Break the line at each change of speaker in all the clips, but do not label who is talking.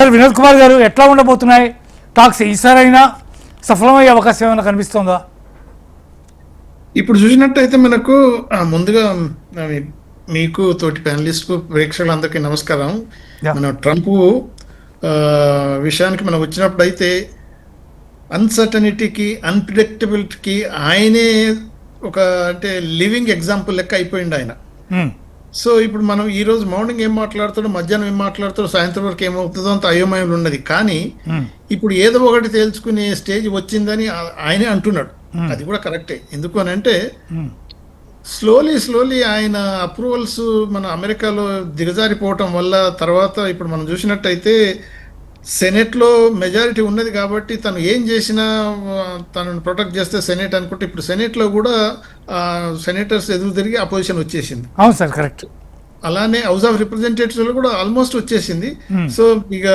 Sir Vinod Kumar గారు, ఎట్లా ఉండబోతున్నాయి టాక్స్? ఈసారైనా సఫలమయ్యే అవకాశం ఏమైనా కనిపిస్తుందా?
ఇప్పుడు చూసినట్టయితే మనకు ముందుగా మీకు తోటి ప్యానలిస్ట్ ప్రేక్షకులందరికీ నమస్కారం. మన ట్రంప్ విషయానికి మనం వచ్చినప్పుడు అయితే అన్సర్టనిటీకి, అన్ప్రిడిక్టబిలిటీకి ఆయనే ఒక అంటే లివింగ్ ఎగ్జాంపుల్ లెక్క అయిపోయింది ఆయన. సో ఇప్పుడు మనం ఈ రోజు మార్నింగ్ ఏం మాట్లాడుతాడో, మధ్యాహ్నం ఏం మాట్లాడుతాడో, సాయంత్రం వరకు ఏమవుతుందో అంత అయోమయం ఉన్నది. కానీ ఇప్పుడు ఏదో ఒకటి తేల్చుకునే స్టేజ్ వచ్చిందని ఆయనే అంటున్నాడు. అది కూడా కరెక్టే. ఎందుకు అని అంటే స్లోలీ ఆయన అప్రూవల్స్ మన అమెరికాలో దిగజారిపోవటం వల్ల తర్వాత ఇప్పుడు మనం చూసినట్టయితే సెనెట్లో మెజారిటీ ఉన్నది కాబట్టి తను ఏం చేసినా తనను ప్రొటెక్ట్ చేస్తే సెనెట్ అనుకుంటే ఇప్పుడు సెనెట్లో కూడా సెనేటర్స్ ఎదురు తిరిగి అపోజిషన్ వచ్చేసింది.
అవును సార్, కరెక్ట్.
అలానే హౌస్ ఆఫ్ రిప్రజెంటేటివ్స్ లో కూడా ఆల్మోస్ట్ వచ్చేసింది. సో ఇక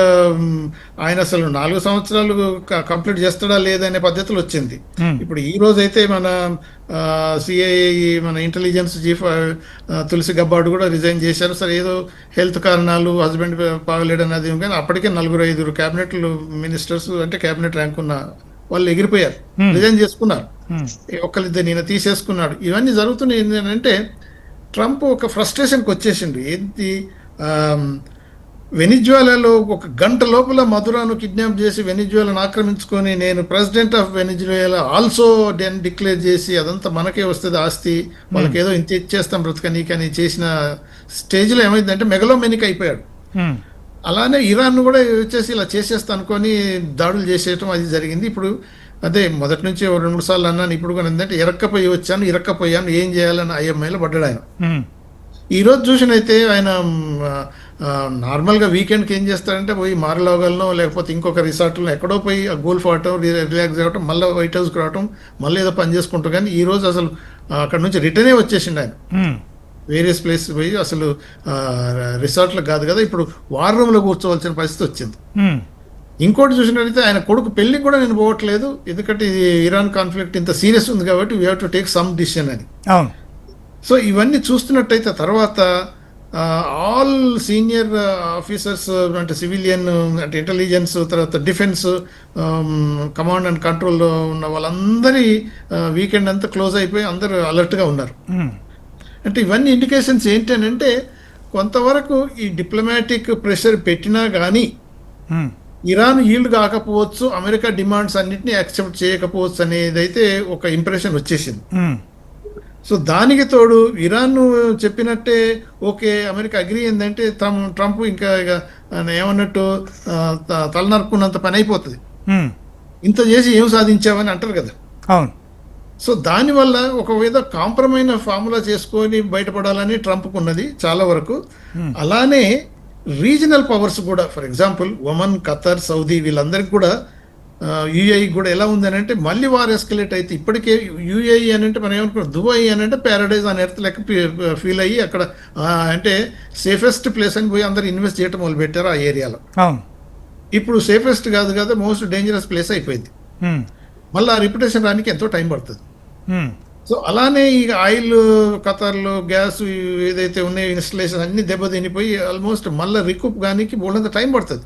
ఆయన అసలు 4 సంవత్సరాలు కంప్లీట్ చేస్తాడా లేదనే పద్ధతిలో వచ్చింది. ఇప్పుడు ఈ రోజు అయితే మన సిఐఏ మన ఇంటెలిజెన్స్ చీఫ్ తులసి గబ్బార్డ్ కూడా రిజైన్ చేశారు. సరే ఏదో హెల్త్ కారణాలు, హస్బెండ్ బాగలేడన్నది, కానీ అప్పటికే 4-5 క్యాబినెట్ మినిస్టర్స్ అంటే క్యాబినెట్ ర్యాంక్ ఉన్న వాళ్ళు ఎగిరిపోయారు, రిజైన్ చేసుకున్నారు. ఒక్కరిద్దరు ఈయన తీసేసుకున్నాడు. ఇవన్నీ జరుగుతున్నాయి. ఏంటంటే ట్రంప్ ఒక ఫ్రస్ట్రేషన్కి వచ్చేసిండు. ఏంటి, వెనిజువేలాలో 1 గంట లోపల మధురాను కిడ్నాప్ చేసి వెనిజువేలాను ఆక్రమించుకొని నేను president of Venezuela also declare చేసి అదంతా మనకే వస్తుంది ఆస్తి, వాళ్ళకి ఏదో ఇంత ఇచ్చేస్తాం బ్రతకనీకని చేసిన స్టేజ్లో ఏమైందంటే మెగలోమెనిక్ అయిపోయాడు. అలానే ఇరాన్ కూడా వచ్చేసి ఇలా చేసేస్తా అనుకొని దాడులు చేసేయటం అది జరిగింది. ఇప్పుడు అదే మొదటి నుంచి 2-3 సార్లు అన్నాను. ఇప్పుడు కూడా ఏంటంటే ఇరక్కపోయాను ఏం చేయాలని ఐఎంఐలో పడ్డాడు ఆయన. ఈ రోజు చూసినైతే ఆయన నార్మల్గా వీకెండ్కి ఏం చేస్తాడంటే పోయి మారలోగల్నో లేకపోతే ఇంకొక రిసార్ట్లో ఎక్కడో పోయి గోల్ఫ్ ఆడటం, రిలాక్స్ అవ్వటం, మళ్ళీ వైట్ హౌస్కి రావటం, మళ్ళీ ఏదో పని చేసుకుంటాం. కానీ ఈ రోజు అసలు అక్కడ నుంచి రిటర్నే వచ్చేసిండు ఆయన. వేరియస్ ప్లేసెస్ పోయి అసలు రిసార్ట్లకు కాదు కదా, ఇప్పుడు వార్ రూమ్లో కూర్చోవలసిన పరిస్థితి వచ్చింది. ఇంకోటి చూసినట్లయితే ఆయన కొడుకు పెళ్లికి కూడా నేను పోవట్లేదు, ఎందుకంటే ఇరాన్ కాన్ఫ్లిక్ట్ ఇంత సీరియస్ ఉంది కాబట్టి we have to take some decision అని. సో ఇవన్నీ చూస్తున్నట్టయితే తర్వాత ఆల్ సీనియర్ ఆఫీసర్స్ అంటే సివిలియన్ అంటే ఇంటెలిజెన్స్, తర్వాత డిఫెన్స్, కమాండ్ అండ్ కంట్రోల్లో ఉన్న వాళ్ళందరి వీకెండ్ అంతా క్లోజ్ అయిపోయి అందరూ అలర్ట్గా ఉన్నారు. అంటే ఇవన్నీ ఇండికేషన్స్ ఏంటంటే కొంతవరకు ఈ డిప్లొమాటిక్ ప్రెషర్ పెట్టినా కానీ ఇరాన్ ఈల్డ్ కాకపోవచ్చు, అమెరికా డిమాండ్స్ అన్నింటినీ యాక్సెప్ట్ చేయకపోవచ్చు అనేది అయితే ఒక ఇంప్రెషన్ వచ్చేసింది. సో దానికి తోడు ఇరాన్ చెప్పినట్టే ఓకే అమెరికా అగ్రీ అయిందంటే ట్రంప్ ఇంకా ఏమన్నట్టు తలనరుకున్నంత పని అయిపోతుంది. ఇంత చేసి ఏం సాధించావని అంటారు కదా. సో దానివల్ల ఒకవేళ కాంప్రమైజ్ ఫార్ములా చేసుకొని బయటపడాలని ట్రంప్కు ఉన్నది చాలా వరకు. అలానే రీజనల్ పవర్స్ కూడా, for example Oman, Qatar, Saudi వీళ్ళందరికీ కూడా, యూఏఈ కూడా ఎలా ఉంది అని అంటే మళ్ళీ వార్ ఎస్కలేట్ అయితే ఇప్పటికే యూఏఈ అని అంటే మనం ఏమనుకున్నాం, దుబాయ్ అని అంటే ప్యారడైజ్ అని ఎర్త్ లెక్క ఫీల్ అయ్యి అక్కడ అంటే సేఫెస్ట్ ప్లేస్ అని పోయి అందరు ఇన్వెస్ట్ చేయడం మొదలు పెట్టారు ఆ ఏరియాలో. ఇప్పుడు సేఫెస్ట్ కాదు కదా, మోస్ట్ డేంజరస్ ప్లేస్ అయిపోయింది. మళ్ళీ ఆ రిప్యుటేషన్ రానికి ఎంతో టైం పడుతుంది. సో అలానే ఈ ఆయిల్, ఖతర్లో గ్యాస్ ఏదైతే ఉన్నాయో ఇన్స్టలేషన్ అన్ని దెబ్బతినిపోయి ఆల్మోస్ట్ మళ్ళీ రికూప్ గానికి బోల్డంత టైం పడుతుంది.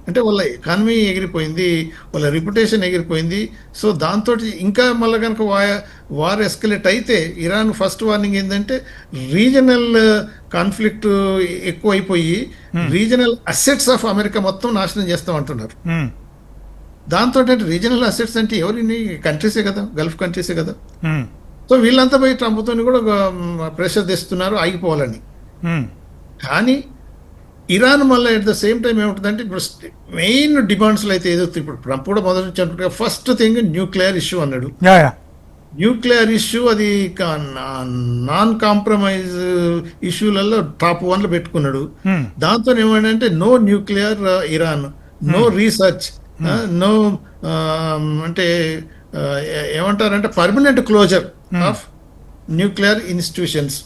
అంటే వాళ్ళ ఎకానమీ ఎగిరిపోయింది, వాళ్ళ రిప్యుటేషన్ ఎగిరిపోయింది. సో దాంతో ఇంకా మళ్ళీ కనుక వార్ ఎస్కలేట్ అయితే ఇరాన్ ఫస్ట్ వార్నింగ్ ఏంటంటే రీజనల్ కాన్ఫ్లిక్ట్ ఎక్కువ అయిపోయి రీజనల్ అసెట్స్ ఆఫ్ అమెరికా మొత్తం నాశనం చేస్తాం అంటున్నారు. దాంతో రీజనల్ అసెట్స్ అంటే ఎవరిని కంట్రీసే కదా, గల్ఫ్ కంట్రీసే కదా. సో వీళ్ళంతా పోయి ట్రంప్తో కూడా ప్రెషర్ తెస్తున్నారు ఆగిపోవాలని. కానీ ఇరాన్ మళ్ళీ ఎట్ ద సేమ్ టైం ఏముంటుందంటే ఇప్పుడు మెయిన్ డిమాండ్స్లో అయితే ఏదో ఇప్పుడు ట్రంప్ కూడా మొదటి నుంచి అంటుంటే ఫస్ట్ థింగ్ న్యూక్లియర్ ఇష్యూ అన్నాడు. న్యూక్లియర్ ఇష్యూ అది నాన్ కాంప్రమైజ్ ఇష్యూలలో టాప్ 1లో పెట్టుకున్నాడు. దాంతో ఏమంటే no nuclear Iran, no research, no అంటే ఏమంటారంటే permanent closure of nuclear institutions.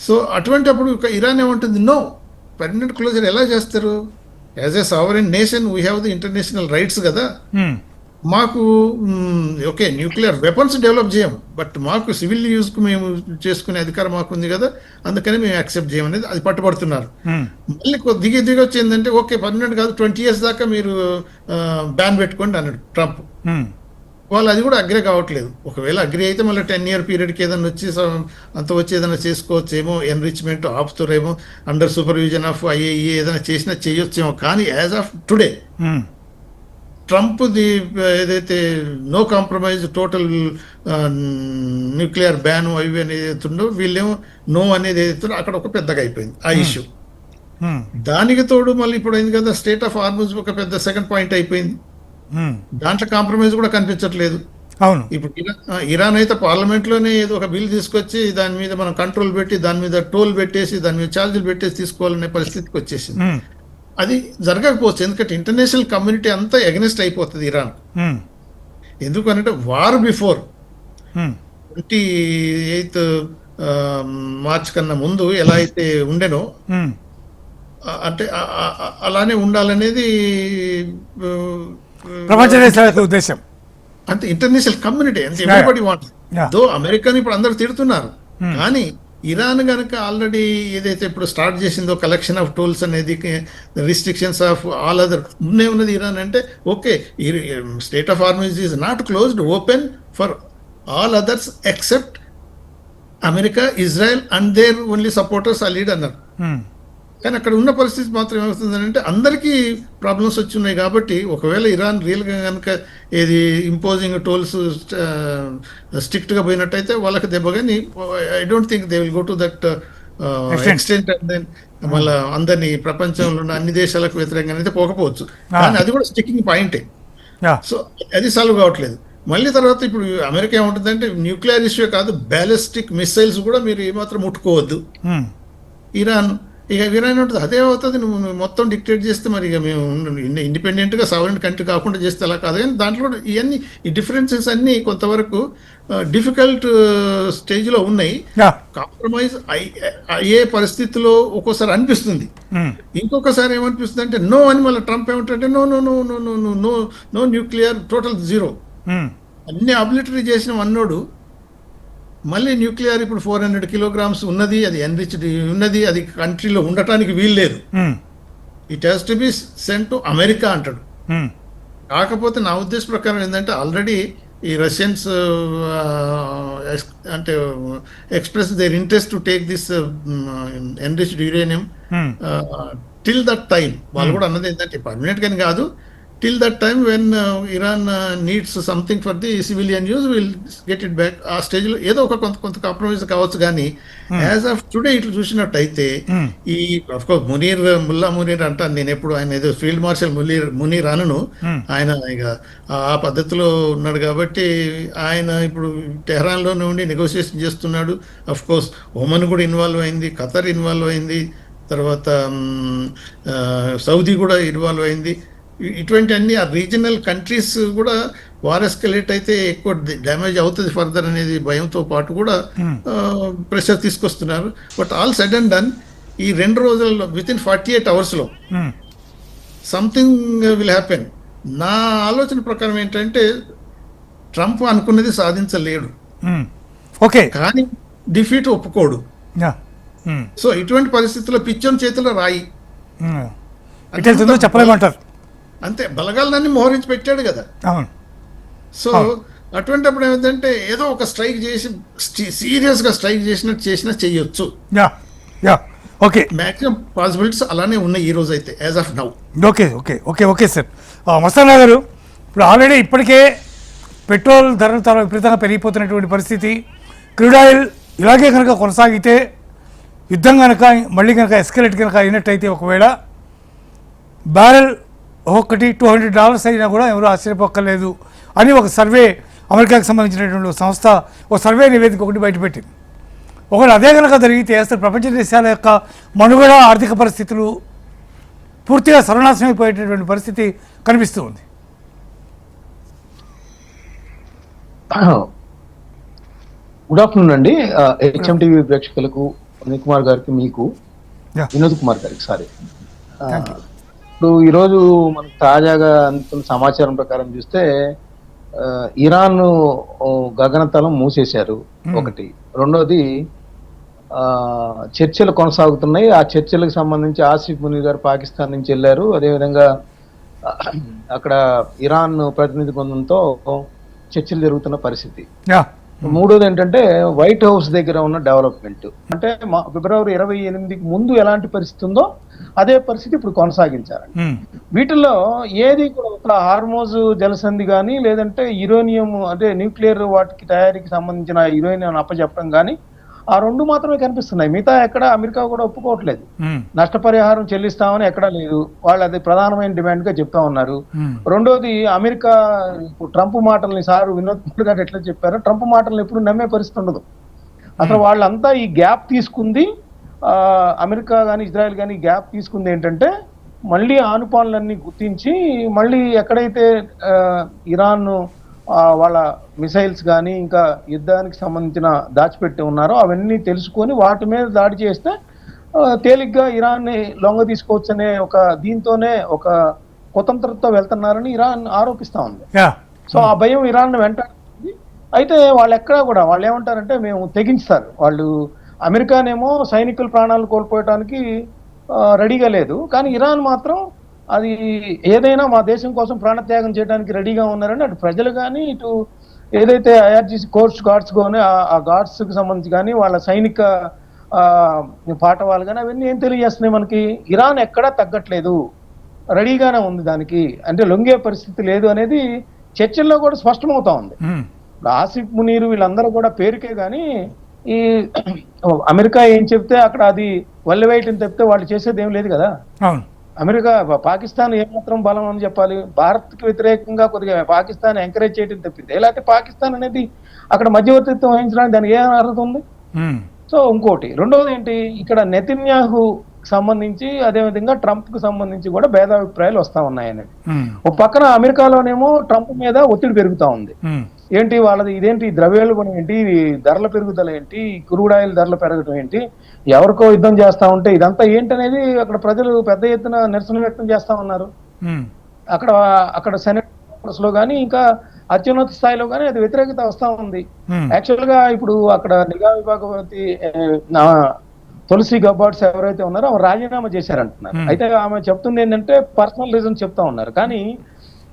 So అటువంటిప్పుడు ఇరాన్ ఏమంటుంది, నో పర్మనెంట్ క్లోజర్ ఎలా చేస్తారు? As a sovereign nation we have the international rights కదా. మాకు ఓకే న్యూక్లియర్ వెపన్స్ డెవలప్ చేయము, బట్ మాకు సివిల్ యూజ్కు మేము చేసుకునే అధికారం మాకు ఉంది కదా, అందుకని మేము యాక్సెప్ట్ చేయమనేది అది పట్టుబడుతున్నారు. మళ్ళీ దిగి వచ్చి ఏంటంటే ఓకే పర్మనెంట్ కాదు 20 years దాకా మీరు బ్యాన్ పెట్టుకోండి అన్నాడు ట్రంప్. వాళ్ళు అది కూడా అగ్రి కావట్లేదు. ఒకవేళ అగ్రి అయితే మళ్ళీ 10-year పీరియడ్కి ఏదైనా వచ్చి అంత వచ్చి ఏదైనా చేసుకోవచ్చేమో, ఎన్రిచ్మెంట్ ఆపుతారేమో, అండర్ సూపర్విజన్ ఆఫ్ ఐఏఈ ఏదైనా చేసినా చేయొచ్చేమో. కానీ యాజ్ ఆఫ్ టుడే ట్రంప్ది ఏదైతే no compromise total nuclear ban అవి అనేది ఏదైతుందో, వీళ్ళేమో నో అనేది ఏదైతుందో అక్కడ ఒక పెద్దగా అయిపోయింది ఆ ఇష్యూ. దానికి తోడు మళ్ళీ ఇప్పుడు అయింది కదా స్టేట్ ఆఫ్ హార్మజ్ ఒక పెద్ద సెకండ్ పాయింట్ అయిపోయింది. దాంట్లో కాంప్రమైజ్ కూడా కనిపించట్లేదు.
అవును,
ఇప్పుడు ఇరాన్ అయితే పార్లమెంట్ లోనే ఏదో ఒక బిల్ తీసుకొచ్చి దాని మీద మనం కంట్రోల్ పెట్టి దాని మీద టోల్ పెట్టేసి దాని మీద ఛార్జీలు పెట్టేసి తీసుకోవాలనే పరిస్థితికి వచ్చేసింది. అది జరగకపోవచ్చు, ఎందుకంటే ఇంటర్నేషనల్ కమ్యూనిటీ అంతా ఎగనెస్ట్ అయిపోతుంది ఇరాన్. ఎందుకనంటే వార్ బిఫోర్ 28th March కన్నా ముందు ఎలా అయితే ఉండేనో అంటే అలానే ఉండాలనేది
ప్రపంచ దేశాల యొక్క ఉద్దేశం.
అంటే ఇంటర్నేషనల్ కమ్యూనిటీ అంటే ఎవ్రీబడి వాంట్. దో అమెరికాని ఇప్పుడు అందరు తిడుతున్నారు, కానీ ఇరాన్ కనుక ఆల్రెడీ ఏదైతే ఇప్పుడు స్టార్ట్ చేసిందో కలెక్షన్ ఆఫ్ టూల్స్ అనేది, రిస్ట్రిక్షన్స్ ఆఫ్ ఆల్ అదర్ ఉన్నది ఇరాన్ అంటే okay state of Hormuz is not closed, open for all others except America, Israel and their only supporters ఆ లీడ్ అన్నారు. కానీ అక్కడ ఉన్న పరిస్థితి మాత్రం ఏమవుతుందంటే అందరికీ ప్రాబ్లమ్స్ వచ్చి ఉన్నాయి. కాబట్టి ఒకవేళ ఇరాన్ రియల్గా కనుక ఏది ఇంపోజింగ్ టోల్స్ స్ట్రిక్ట్గా పోయినట్టయితే వాళ్ళకి దెబ్బ. కానీ I don't think they will go to that extent and then మళ్ళీ అందరినీ ప్రపంచంలో ఉన్న అన్ని దేశాలకు వ్యతిరేకంగా అయితే పోకపోవచ్చు. కానీ అది కూడా స్టిక్కింగ్ పాయింటే. సో అది సాల్వ్ కావట్లేదు. మళ్ళీ తర్వాత ఇప్పుడు అమెరికా ఏముంటుందంటే న్యూక్లియర్ ఇష్యూ కాదు, బ్యాలిస్టిక్ మిసైల్స్ కూడా మీరు ఏమాత్రం ముట్టుకోవద్దు. ఇరాన్ ఇక ఇరాన్ ఉంటుంది అదే అవుతుంది, నువ్వు మొత్తం డిక్టేట్ చేస్తే మరి ఇక మేము ఇండిపెండెంట్గా సావరెన్ కంట్రీ కాకుండా చేస్తే అలా కాదు. కానీ దాంట్లో ఇవన్నీ ఈ డిఫరెన్సెస్ అన్నీ కొంతవరకు డిఫికల్ట్ స్టేజ్లో ఉన్నాయి. కాంప్రమైజ్ అయ్యే పరిస్థితిలో ఒక్కోసారి అనిపిస్తుంది, ఇంకొకసారి ఏమనిపిస్తుంది అంటే నో అని మళ్ళీ ట్రంప్ ఏమంటే no no no no no no no no nuclear total zero అన్ని అబ్లిటరీ చేసిన అన్నోడు మళ్ళీ న్యూక్లియర్ ఇప్పుడు 400 kilograms ఉన్నది, అది ఎన్రిచ్డ్ ఉన్నది, అది కంట్రీలో ఉండటానికి వీల్లేదు, it has to be sent to America అంటాడు. కాకపోతే నా ఉద్దేశ ప్రకారం ఏంటంటే ఆల్రెడీ ఈ రష్యన్స్ అంటే express their interest to take this enriched uranium till that time. వాళ్ళు కూడా అన్నది ఏంటంటే పర్మనెంట్ కానీ కాదు, till that time when Iran needs something for the civilian use, we'll get it back. ఆ స్టేజ్లో ఏదో ఒక కొంత కాంప్రమైజ్ కావచ్చు. కానీ యాజ్ ఆఫ్ టుడే ఇట్లా చూసినట్టయితే ఈ అఫ్కోర్స్ ముల్లా మునీర్ అంటాను నేను ఎప్పుడు, ఆయన ఏదో ఫీల్డ్ మార్షల్ మునీర్ అనను, ఆయన ఇక ఆ పద్ధతిలో ఉన్నాడు కాబట్టి ఆయన ఇప్పుడు టెహరాన్లోనే ఉండి నెగోషియేషన్ చేస్తున్నాడు. అఫ్కోర్స్ ఒమన్ కూడా ఇన్వాల్వ్ అయింది, ఖతర్ ఇన్వాల్వ్ అయింది, తర్వాత సౌదీ కూడా ఇన్వాల్వ్ అయింది. ఇటువంటి అన్ని ఆ రీజనల్ కంట్రీస్ కూడా వార్ ఎస్కలేట్ అయితే ఎక్కువ డ్యామేజ్ అవుతుంది ఫర్దర్ అనేది భయంతో పాటు కూడా ప్రెషర్ తీసుకొస్తున్నారు. But all said and done ఈ 2 రోజుల్లో within 48 hours something will happen. నా ఆలోచన ప్రకారం ఏంటంటే ట్రంప్ అనుకున్నది సాధించలేడు,
ఓకే,
కానీ డిఫీట్ ఒప్పుకోడు. సో ఇటువంటి పరిస్థితుల్లో పిచ్చోని చేతిలో రాయి
చెప్పలేమంటారు
అంతే, బలగాలన్నీ మోహరించి పెట్టాడు కదా. సో అటువంటిప్పుడు ఏమిటంటే ఏదో ఒక స్ట్రైక్ చేసి సీరియస్గా స్ట్రైక్ చేసినా చేయొచ్చు.
ఓకే,
మ్యాక్సిమం పాసిబిలిటీస్ అలానే ఉన్నాయి ఈ రోజు అయితే as of now.
Okay okay okay okay sir. Mastana గారు, ఇప్పుడు ఆల్రెడీ ఇప్పటికే పెట్రోల్ ధరలు చాలా విపరీతంగా పెరిగిపోతున్నటువంటి పరిస్థితి, క్రూడ్ ఆయిల్ ఇలాగే కనుక కొనసాగితే, యుద్ధం కనుక మళ్ళీ కనుక ఎస్కలేట్ కనుక అయినట్టయితే ఒకవేళ బ్యారెల్ ఒక్కొక్కటి $200 అయినా కూడా ఎవరు ఆశ్చర్యపోక్కర్లేదు అని ఒక సర్వే, అమెరికాకు సంబంధించినటువంటి సంస్థ ఒక సర్వే నివేదిక ఒకటి బయటపెట్టింది. ఒకవేళ అదే కనుక జరిగితే అసలు ప్రపంచ దేశాల యొక్క మనుగడ, ఆర్థిక పరిస్థితులు పూర్తిగా సర్వనాశనం అయిపోయేటటువంటి పరిస్థితి కనిపిస్తూ ఉంది.
గుడ్ ఆఫ్టర్నూన్ అండి. HMTV ప్రేక్షకులకు, అనిల్ కుమార్ గారికి, మీకు, వినోద్ కుమార్ గారికి సారీ. ఇప్పుడు ఈరోజు మనకు తాజాగా అందుతున్న సమాచారం ప్రకారం చూస్తే ఇరాన్ గగనతలం మూసేశారు ఒకటి. రెండోది చర్చలు కొనసాగుతున్నాయి. ఆ చర్చలకు సంబంధించి ఆసిఫ్ మునీర్ గారు పాకిస్తాన్ నుంచి వెళ్ళారు. అదేవిధంగా అక్కడ ఇరాన్ ప్రతినిధి బృందంతో చర్చలు జరుగుతున్న పరిస్థితి. మూడోది ఏంటంటే వైట్ హౌస్ దగ్గర ఉన్న డెవలప్మెంట్. అంటే ఫిబ్రవరి 28కి ముందు ఎలాంటి పరిస్థితి ఉందో అదే పరిస్థితి ఇప్పుడు కొనసాగించారండి. వీటిల్లో ఏది కూడా ఒక హార్మోజ్ జలసంధి కానీ, లేదంటే యురేనియం అంటే న్యూక్లియర్ వాటికి తయారీకి సంబంధించిన యురేనియం అప్పచెప్పడం కానీ, ఆ రెండు మాత్రమే కనిపిస్తున్నాయి. మిగతా ఎక్కడ అమెరికా కూడా ఒప్పుకోవట్లేదు. నష్టపరిహారం చెల్లిస్తామని ఎక్కడా లేదు. వాళ్ళు అది ప్రధానమైన డిమాండ్ గా చెప్తా ఉన్నారు. రెండోది అమెరికా ట్రంప్ మాటల్ని సారు వినోద్ కుమార్ గారు ఎట్లా చెప్పారో, ట్రంప్ మాటలను ఎప్పుడు నమ్మే పరిస్థితి ఉండదు. అసలు వాళ్ళంతా ఈ గ్యాప్ తీసుకుంది, అమెరికా కానీ ఇజ్రాయెల్ కానీ గ్యాప్ తీసుకుంది ఏంటంటే మళ్ళీ ఆనుపానులన్నీ గుర్తించి మళ్ళీ ఎక్కడైతే ఇరాన్ వాళ్ళ మిసైల్స్ కానీ ఇంకా యుద్ధానికి సంబంధించిన దాచిపెట్టి ఉన్నారో అవన్నీ తెలుసుకొని వాటి మీద దాడి చేస్తే తేలిగ్గా ఇరాన్ని లొంగ తీసుకోవచ్చనే ఒక దీంతోనే ఒక కుతంత్రంతో వెళ్తున్నారని ఇరాన్ ఆరోపిస్తా ఉంది. సో ఆ భయం ఇరాన్ వెంటాడుతుంది. అయితే వాళ్ళు ఎక్కడా కూడా వాళ్ళు ఏమంటారంటే మేము తెగించుతారు. వాళ్ళు అమెరికానేమో సైనికుల ప్రాణాలు కోల్పోయడానికి రెడీగా లేదు, కానీ ఇరాన్ మాత్రం అది ఏదైనా మా దేశం కోసం ప్రాణత్యాగం చేయడానికి రెడీగా ఉన్నారని అటు ప్రజలు కానీ ఇటు ఏదైతే ఐఆర్జీసీ కోర్స్ గార్డ్స్ కానీ ఆ గార్డ్స్కి సంబంధించి కానీ వాళ్ళ సైనిక పాఠవాలు కానీ అవన్నీ ఏం తెలియజేస్తున్నాయి మనకి, ఇరాన్ ఎక్కడా తగ్గట్లేదు, రెడీగానే ఉంది దానికి, అంటే లొంగే పరిస్థితి లేదు అనేది చర్చల్లో కూడా స్పష్టమవుతా ఉంది. ఆసిఫ్ మునీర్ వీళ్ళందరూ కూడా పేరుకే కానీ ఈ అమెరికా ఏం చెప్తే అక్కడ అది వల్లవేయటం తప్పితే వాళ్ళు చేసేది ఏం లేదు కదా. అమెరికా పాకిస్తాన్ ఏమాత్రం బలం అని చెప్పాలి, భారత్కి వ్యతిరేకంగా కొద్దిగా పాకిస్తాన్ ఎంకరేజ్ చేయడం తప్పింది, లేకపోతే పాకిస్తాన్ అనేది అక్కడ మధ్యవర్తిత్వం వహించడానికి దానికి ఏం అర్హత ఉంది. సో ఇంకోటి రెండోది ఏంటి, ఇక్కడ నెతన్యాహు సంబంధించి అదేవిధంగా ట్రంప్ కు సంబంధించి కూడా భేదాభిప్రాయాలు వస్తా ఉన్నాయనేది. ఒక పక్కన అమెరికాలోనేమో ట్రంప్ మీద ఒత్తిడి పెరుగుతా ఉంది. ఏంటి వాళ్ళది ఇదేంటి ద్రవ్యోల్బణం ఏంటి, ధరల పెరుగుదల ఏంటి, క్రూడ్ ఆయిల్ ధరలు పెరగడం ఏంటి, ఎవరికో యుద్ధం చేస్తా ఉంటే ఇదంతా ఏంటనేది అక్కడ ప్రజలు పెద్ద ఎత్తున నిరసన వ్యక్తం చేస్తా ఉన్నారు. అక్కడ సెనెట్ లో కానీ ఇంకా అత్యున్నత స్థాయిలో కానీ అది వ్యతిరేకత వస్తా ఉంది. యాక్చువల్ గా ఇప్పుడు అక్కడ నిఘా విభాగపతి తులసి గబార్డ్స్ ఎవరైతే ఉన్నారో ఆమె రాజీనామా చేశారంటున్నారు. అయితే ఆమె చెప్తుంది ఏంటంటే పర్సనల్ రీజన్ చెప్తా ఉన్నారు. కానీ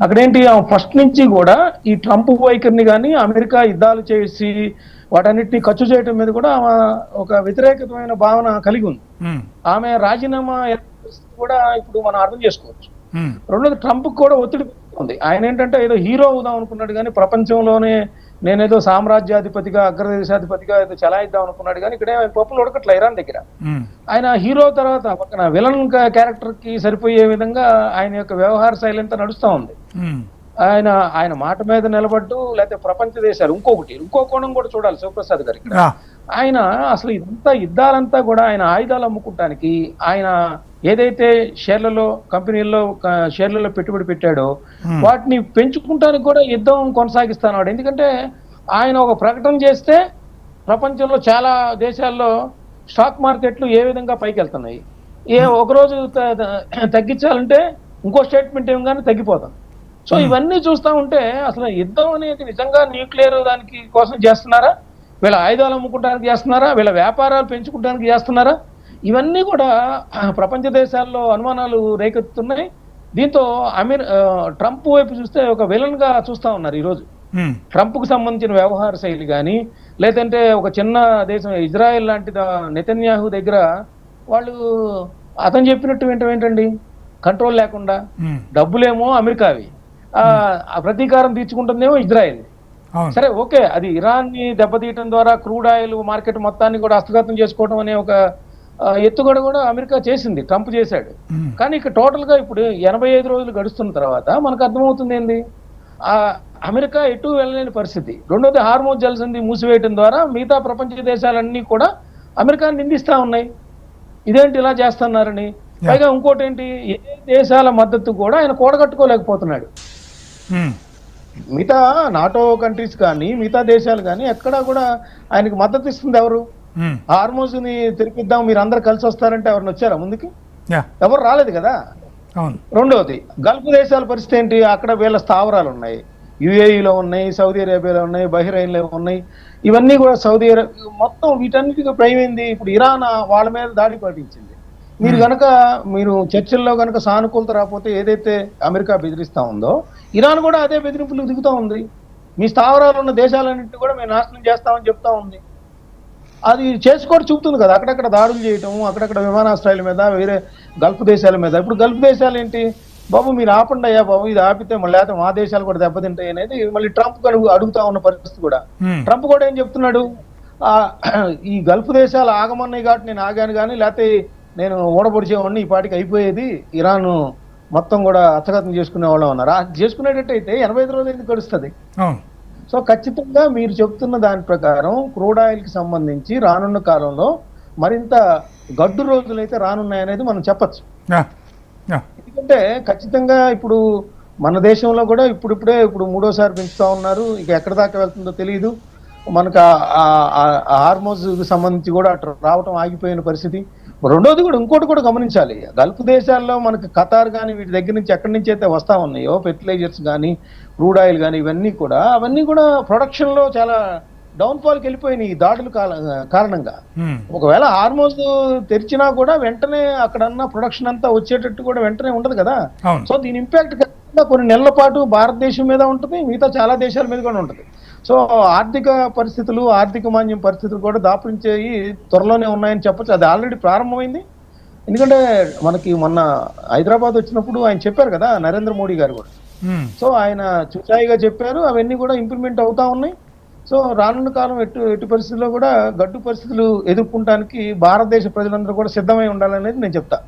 అక్కడేంటి ఆమె ఫస్ట్ నుంచి కూడా ఈ ట్రంప్ వైఖరిని కానీ అమెరికా యుద్ధాలు చేసి వాటన్నిటిని ఖర్చు చేయడం మీద కూడా ఆమె ఒక వ్యతిరేకమైన భావన కలిగి ఉంది. ఆమె రాజీనామా కూడా ఇప్పుడు మనం అర్థం చేసుకోవచ్చు. రెండోది ట్రంప్ కూడా ఒత్తిడి ఉంది. ఆయన ఏంటంటే ఏదో హీరో అవుదాం అనుకున్నాడు కానీ ప్రపంచంలోనే నేనేదో సామ్రాజ్యాధిపతిగా అగ్రదేశాధిపతిగా ఏదో చలాయిద్దాం అనుకున్నాడు కానీ ఇక్కడ పప్పులు ఉడకట్లే ఇరాన్ దగ్గర. ఆయన హీరో తర్వాత పక్కన విలన్ క్యారెక్టర్ కి సరిపోయే విధంగా ఆయన యొక్క వ్యవహార శైలి అంతా నడుస్తూ ఉంది. ఆయన మాట మీద నిలబడ్డు లేకపోతే ప్రపంచ దేశాలు ఇంకో కోణం కూడా చూడాలి శివప్రసాద్ గారు. ఇక్కడ ఆయన అసలు ఇదంతా యుద్ధాలంతా కూడా ఆయన ఆయుధాలు అమ్ముకోవటానికి ఆయన ఏదైతే షేర్లలో కంపెనీల్లో షేర్లలో పెట్టుబడి పెట్టాడో వాటిని పెంచుకుంటానికి కూడా యుద్ధం కొనసాగిస్తున్నాడు. ఎందుకంటే ఆయన ఒక ప్రకటన చేస్తే ప్రపంచంలో చాలా దేశాల్లో స్టాక్ మార్కెట్లు ఏ విధంగా పైకి వెళ్తున్నాయి, ఒకరోజు తగ్గించాలంటే ఇంకో స్టేట్మెంట్ ఏం కానీ తగ్గిపోతాం. సో ఇవన్నీ చూస్తూ ఉంటే అసలు యుద్ధం అనేది నిజంగా న్యూక్లియర్ దానికి కోసం చేస్తున్నారా, వీళ్ళ ఆయుధాలు అమ్ముకుంటానికి చేస్తున్నారా, వీళ్ళ వ్యాపారాలు పెంచుకుంటానికి చేస్తున్నారా, ఇవన్నీ కూడా ప్రపంచ దేశాల్లో అనుమానాలు రేకెత్తుతున్నాయి. దీంతో ట్రంప్ వైపు చూస్తే ఒక విలన్ గా చూస్తా ఉన్నారు ఈరోజు. ట్రంప్ కు సంబంధించిన వ్యవహార శైలి కానీ లేదంటే ఒక చిన్న దేశం ఇజ్రాయెల్ లాంటి నెతన్యాహు దగ్గర వాళ్ళు అతను చెప్పినట్టు ఏంటండి కంట్రోల్ లేకుండా డబ్బులేమో అమెరికావి, ప్రతీకారం తీర్చుకుంటుందేమో ఇజ్రాయెల్. సరే ఓకే, అది ఇరాన్ ని దెబ్బతీయటం ద్వారా క్రూడ్ ఆయిల్ మార్కెట్ మొత్తాన్ని కూడా హస్తగతం చేసుకోవడం అనే ఒక ఎత్తుగడ కూడా అమెరికా చేసింది, ట్రంప్ చేశాడు. కానీ ఇక టోటల్ గా ఇప్పుడు 85 రోజులు గడుస్తున్న తర్వాత మనకు అర్థమవుతుంది ఏంది, అమెరికా ఎటు వెళ్ళలేని పరిస్థితి. రెండోది హార్మోజ్ జలసంధి మూసివేయటం ద్వారా మిగతా ప్రపంచ దేశాలన్నీ కూడా అమెరికాని నిందిస్తా ఉన్నాయి, ఇదేంటి ఇలా చేస్తున్నారని. పైగా ఇంకోటి ఏంటి, ఏ దేశాల మద్దతు కూడా ఆయన కూడగట్టుకోలేకపోతున్నాడు. మిగతా నాటో కంట్రీస్ కానీ మిగతా దేశాలు కానీ ఎక్కడా కూడా ఆయనకి మద్దతు ఇస్తుంది ఎవరు? హార్మోజ్ ని తెరిపిద్దాం మీరు అందరు కలిసి వస్తారంటే ఎవరిని వచ్చారా ముందుకి? ఎవరు రాలేదు కదా. రెండవది గల్ఫ్ దేశాల పరిస్థితి ఏంటి, అక్కడ వీళ్ళ స్థావరాలు ఉన్నాయి, యుఏఈలో ఉన్నాయి, సౌదీ అరేబియాలో ఉన్నాయి, బహ్రెయిన్లో ఉన్నాయి. ఇవన్నీ కూడా సౌదీ అరేబియా మొత్తం వీటన్నిటికీ భయమైంది. ఇప్పుడు ఇరాన్ వాళ్ళ మీద దాడి పాటించింది. మీరు చర్చల్లో కనుక సానుకూలత రాకపోతే ఏదైతే అమెరికా బెదిరిస్తా ఉందో ఇరాన్ కూడా అదే బెదిరింపులకు దిగుతూ ఉంది. మీ స్థావరాలు ఉన్న దేశాలన్నింటినీ కూడా మేము నాశనం చేస్తామని చెప్తా ఉంది. అది చేసుకోవడం చూపుతుంది కదా, అక్కడక్కడ దాడులు చేయటం, అక్కడక్కడ విమానాశ్రయాల మీద, వేరే గల్ఫ్ దేశాల మీద. ఇప్పుడు గల్ఫ్ దేశాలు ఏంటి, బాబు మీరు ఆపండి అయ్యా బాబు, ఇది ఆపితే మళ్ళీ లేకపోతే మా దేశాలు కూడా దెబ్బతింటాయి అనేది మళ్ళీ ట్రంప్ అడుగుతా ఉన్న పరిస్థితి కూడా. ట్రంప్ కూడా ఏం చెప్తున్నాడు, ఈ గల్ఫ్ దేశాలు ఆగమన్నాయి కాబట్టి నేను ఆగాను, కానీ లేకపోతే నేను ఓడబొడిచేవాడిని, ఈ పాటికి అయిపోయేది, ఇరాన్ మొత్తం కూడా అత్తగతం చేసుకునే వాళ్ళం అన్నారు. చేసుకునేటట్టయితే 85 రోజులు ఎందుకు గడుస్తుంది? సో ఖచ్చితంగా మీరు చెప్తున్న దాని ప్రకారం క్రూడ్ ఆయిల్ కి సంబంధించి రానున్న కాలంలో మరింత గడ్డు రోజులు అయితే రానున్నాయనేది మనం చెప్పచ్చు. ఎందుకంటే ఖచ్చితంగా ఇప్పుడు మన దేశంలో కూడా ఇప్పుడు మూడోసారి పెంచుతా ఉన్నారు. ఇక ఎక్కడ దాకా వెళ్తుందో తెలియదు. మనకు హార్మోజ్ సంబంధించి కూడా అటు రావటం ఆగిపోయిన పరిస్థితి. రెండోది కూడా ఇంకోటి కూడా గమనించాలి, గల్ఫ్ దేశాల్లో మనకు ఖతార్ కానీ వీటి దగ్గర నుంచి ఎక్కడి నుంచి అయితే వస్తా ఉన్నాయో ఫెర్టిలైజర్స్ కానీ క్రూడ్ ఆయిల్ కానీ అవన్నీ కూడా ప్రొడక్షన్ లో చాలా డౌన్ ఫాల్కి వెళ్ళిపోయినాయి ఈ దాడుల కారణంగా. ఒకవేళ హార్మోజ్ తెరిచినా కూడా వెంటనే అక్కడన్న ప్రొడక్షన్ అంతా వచ్చేటట్టు కూడా వెంటనే ఉండదు కదా. సో దీని ఇంపాక్ట్ కొన్ని నెలల పాటు భారతదేశం మీద ఉంటుంది, మిగతా చాలా దేశాల మీద కూడా ఉంటుంది. సో ఆర్థిక పరిస్థితులు, ఆర్థిక మాంద్యం పరిస్థితులు కూడా దాపురించేవి త్వరలోనే ఉన్నాయని చెప్పొచ్చు. అది ఆల్రెడీ ప్రారంభమైంది. ఎందుకంటే మనకి మొన్న హైదరాబాద్ వచ్చినప్పుడు ఆయన చెప్పారు కదా, నరేంద్ర మోడీ గారు కూడా. సో ఆయన చుచాయిగా చెప్పారు, అవన్నీ కూడా ఇంప్లిమెంట్ అవుతా ఉన్నాయి. సో రానున్న కాలం ఎటు పరిస్థితుల్లో కూడా గడ్డు పరిస్థితులు ఎదుర్కొంటానికి భారతదేశ ప్రజలందరూ కూడా సిద్ధమై ఉండాలనేది నేను చెప్తా.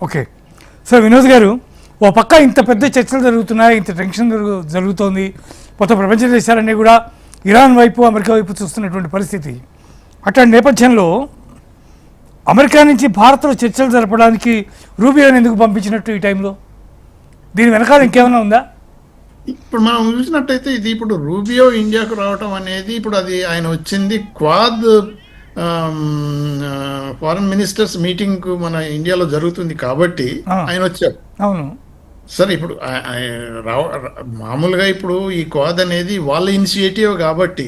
ఓకే సార్, వినోద్ గారు, ఓ పక్క ఇంత పెద్ద చర్చలు జరుగుతున్నాయి, ఇంత టెన్షన్ జరుగుతోంది, మొత్తం ప్రపంచ దేశాలన్నీ కూడా ఇరాన్ వైపు అమెరికా వైపు చూస్తున్నటువంటి పరిస్థితి. అట్లాంటి నేపథ్యంలో అమెరికా నుంచి భారత్లో చర్చలు జరపడానికి రూబియోని ఎందుకు పంపించినట్టు ఈ టైంలో? దీని వెనకాల ఇంకేమైనా ఉందా?
ఇప్పుడు మనం చూసినట్టయితే ఇది ఇప్పుడు రూబియో ఇండియాకు రావటం అనేది, ఇప్పుడు అది ఆయన వచ్చింది క్వాడ్ ఫారెన్ మినిస్టర్స్ మీటింగ్ మన ఇండియాలో జరుగుతుంది కాబట్టి ఆయన వచ్చారు.
అవును
సరే, ఇప్పుడు మామూలుగా ఇప్పుడు ఈ క్వాడ్ అనేది వాళ్ళ ఇనిషియేటివ్ కాబట్టి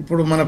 ఇప్పుడు మన